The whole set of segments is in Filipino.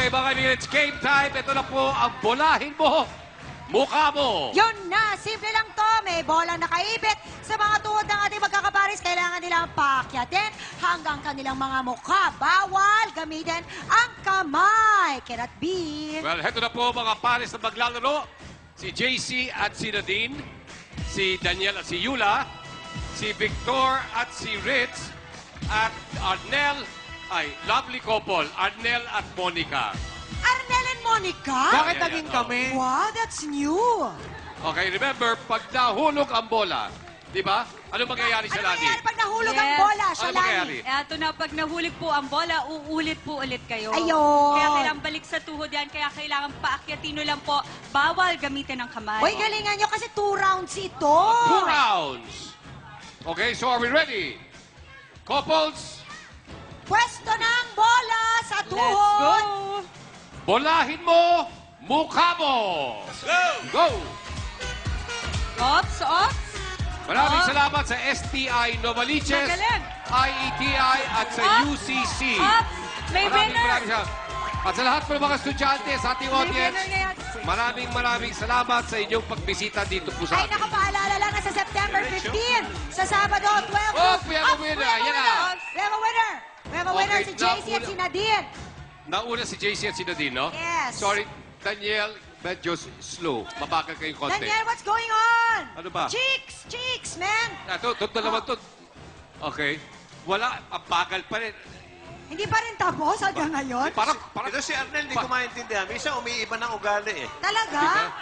Okay, mga kaibigan, it's game time. Ito na po ang bolahin mo, mukha mo. Yun na, simple lang to. May bola nakaibit sa mga tuhod ng ating magkakaparis. Kailangan nilang paakyatin hanggang kanilang mga mukha. Bawal gamitin ang kamay. Cannot be. Well, heto na po mga pares na maglalaro. Si JC at si Nadine, si Daniel at si Yula, si Victor at si Ritz, at Arnel, lovely couple, Arnel at Monica. Arnel and Monica? Bakit Yeah, naging yeah, kami? Wow, that's new. Okay, remember, pag nahulog ang bola, di ba? Ano mangyayari sa Ano lagi? mangyayari pag nahulog ang Yes. bola? Ano Siya mangyayari? Eto na, pag nahulog po ang bola, uulit po ulit kayo. Ayun. Kaya kailangan balik sa tuhod yan, kaya kailangan paakyatino lang po. Bawal gamitin ng kamay. Uy, galingan nyo kasi 2 rounds ito. 2 rounds. Okay, so are we ready? Couples, Pwesto ng bola sa Let's go! tuhod. bolahin mo, mukha mo. Go! Go! Ops, ops. Maraming Oh. salamat sa STI Novaliches, Magaling. IETI at sa Ops. UCC. Ops, may winner. salamat. At sa lahat po ng mga estudyante sa ating May audience, winner na yan. maraming salamat sa inyong pagbisita dito po sa Ay, atin. nakapaalala lang na sa September 15, sa Sabado, 12. Oh, we have a winner. Ayan na. We have a winner. We have a winner, Okay, si JC at si Nadine. Nauna si JC at si Nadine, no? Yes. Sorry, Daniel, medyo slow. Mabagal kayong konti. Daniel, what's going on? Ano ba? Cheeks, man. Ito naman to. Okay. Wala, ang bagal pa rin. Hindi pa rin tapos hanggang ngayon? Parang, Ito si Arnel, hindi ko maintindihan. Minsan umiiba ng ugali eh. Talaga?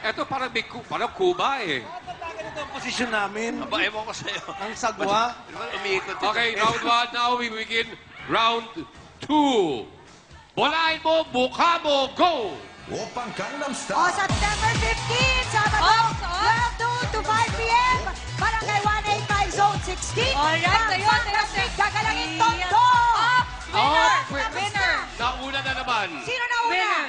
ito parang parang kuba eh. Ganito ang posisyon namin. Aba, ewan ko sa'yo. Ang sagwa. Di ba umiikot dito? Okay, round 1. Now we begin round 2. Bolahin mo, mukha mo, go! Opang Gangnam O, Style. September 15, Sabado, 12 noon to 5 p.m. Barangay 185, Zone 16. Alright, tayo, tayo, tayo. Gagalangin Yes. Tondo. Winner! Winner! Winner! Nauna na naman. Sino na una? Winner!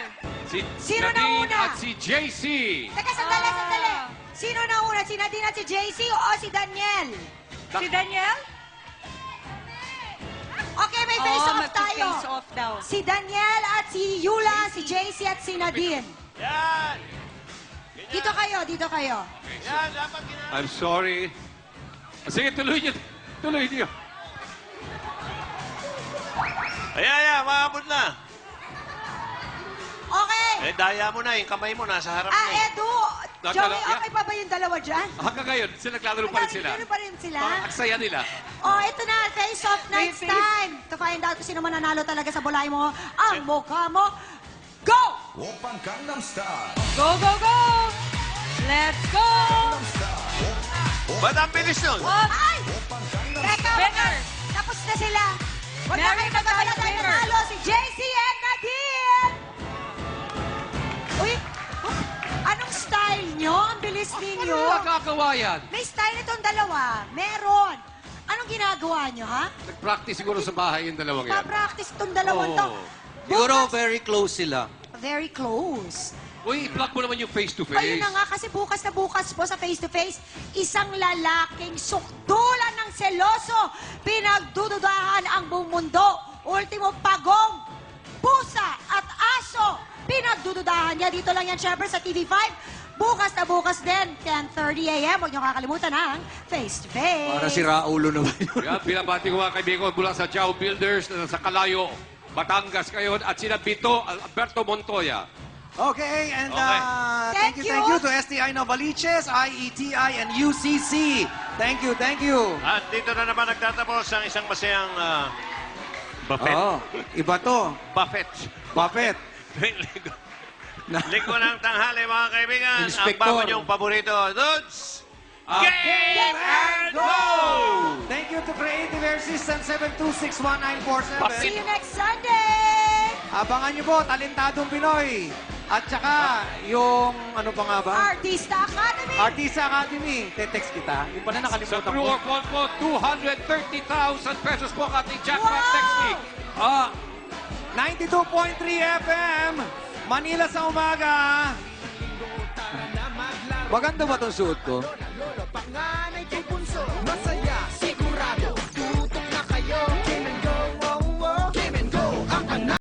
Si Sino Nadine nauna? at si JC. Teka, sandali. Sino na una? Si Nadine at si JC o si Daniel? Si Daniel? Okay, may face-off tayo. Face off daw. Si Daniel at si Yula, si JC at si Nadine. Yan! Dito kayo. Yan, dapat ginagawa. I'm sorry. Sige, tuloy niyo. Tuloy niyo. Ayan, maabot na. Okay. Daya mo na, yung kamay mo nasa harap na eh. Edu, Joey, okay pa ba yung dalawa dyan? Hanggang ngayon, naglalaro pa rin sila. Naglalaro pa rin sila. Ang saya nila. Oh, ito na, face-off, next Face. time. To find out kung sino mananalo talaga sa bulay mo, ang mukha mo. Go! Opang Gangnam Style. Go, go, go! Let's go! Ba't ang bilis nun? Ops! Ay! Teka, Winner! tapos na sila. Wag na Meron kayo na tayo, magkakala tayo winner. nanalo, si JC and Nadine! Uy, anong style nyo? Ang bilis ninyo. Ano nagkakawa yan? May style itong dalawa. Meron. Anong ginagawa nyo, ha? Nag-practice siguro sa bahay yung dalawang yan. Pa-practice itong dalawang to. Oo. Siguro Bukas- very close sila. Very close. Uy, i-plug mo naman yung face-to-face. Ayun na nga, kasi bukas na bukas po sa face-to-face, isang lalaking sukdulan ng seloso. Pinagdududahan ang buong mundo. Ultimo pagong, pusa at aso. Pinagdududahan niya. Dito lang yan, syempre, sa TV5. Bukas na bukas din, 10:30 a.m. Huwag niyo kakalimutan ang face-to-face. Para si Raulo naman yun. Yan, pinabati ko mga kaibigan mula sa Chow Builders na sa Kalayo, Batangas kayo, at sina Bito Alberto Montoya. Okay, and Okay. Thank thank you. you to STI Novaliches, IETI, and UCC. Thank you. At dito na naman nagtatapos ang isang masayang buffet. Oh, iba to. Buffet. Buffet. Linggo ng tanghali, mga kaibigan. Inspector. Ang bago niyong paborito, Dudes! Game and Go! Thank you to Creative Air System 7261947. See you next Sunday! Abangan niyo po, Talentadong Pinoy. At saka, yung ano pa nga ba? Artista Academy! Artista Academy. Te-text kita. Yung pala Sa nakalimutan true ko. or false po, 230,000 pesos po ang ating jackpot Wow! technique. Ah, 92.3 FM. Manila sa umaga. Maganda ba itong suot ko?